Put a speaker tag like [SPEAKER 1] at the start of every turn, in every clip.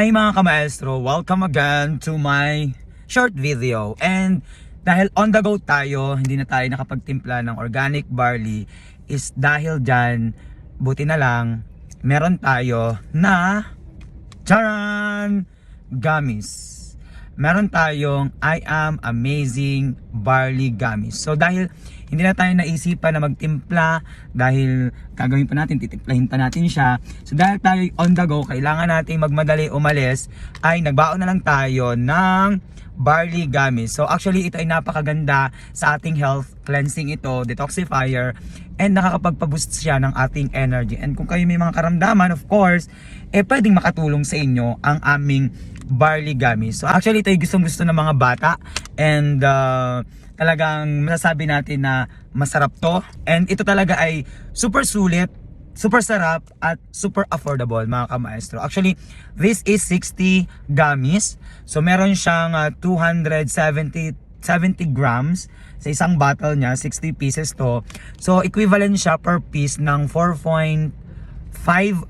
[SPEAKER 1] Hi mga kamaestro, welcome again to my short video. And dahil on the go tayo, hindi na tayo nakapagtimpla ng organic barley, is dahil dyan, buti na lang, meron tayo na charan! Gummies. Meron tayong I Am Amazing Barley Gummies. So dahil hindi na tayo naisipan na magtimpla, dahil gagawin pa natin, titimplahin pa natin siya. So dahil tayo on the go, kailangan natin magmadali umalis, ay nagbaon na lang tayo ng barley gummies. So actually ito ay napakaganda sa ating health, cleansing ito, detoxifier, and nakakapagpa-boost siya ng ating energy. And kung kayo may mga karamdaman, of course, pwedeng makatulong sa inyo ang aming barley gummies. So actually ito ay gustong-gusto ng mga bata, and talagang masasabi natin na masarap to, and ito talaga ay super sulit, super sarap, at super affordable mga kamaestro. Actually, this is 60 gummies. So meron siyang 270 grams sa isang bottle niya, 60 pieces to. So equivalent siya per piece ng 4.5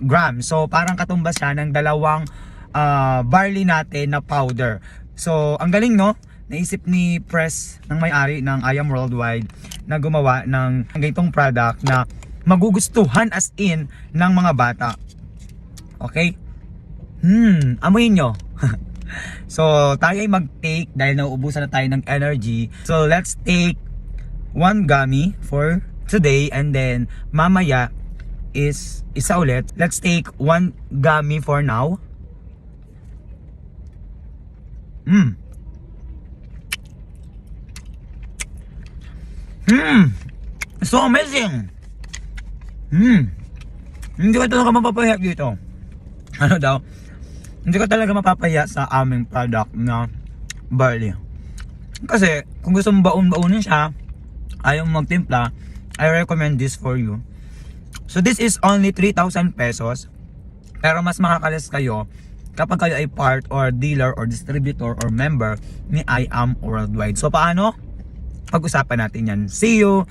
[SPEAKER 1] grams. So parang katumbas siya ng dalawang barley natin na powder. So ang galing, no? Naisip ni Press ng may-ari ng I Am Worldwide na gumawa ng ganitong product na magugustuhan as in ng mga bata. Okay? Amoyin nyo. So tayo ay mag-take dahil nauubusan na tayo ng energy. So let's take one gummy for today, and then mamaya is isa ulit. Let's take one gummy for now. So amazing. Hindi ko talaga mapapahiya dito. Ano daw? Hindi ko talaga mapapahiya sa aming product na barley. Kasi kung gusto mong baon-baonin siya, ayaw mong magtimpla, I recommend this for you. So this is only 3,000 pesos. Pero mas makakalas kayo kapag kayo ay part or dealer or distributor or member ni I Am Worldwide. So paano? Pag-usapan natin yan. See you!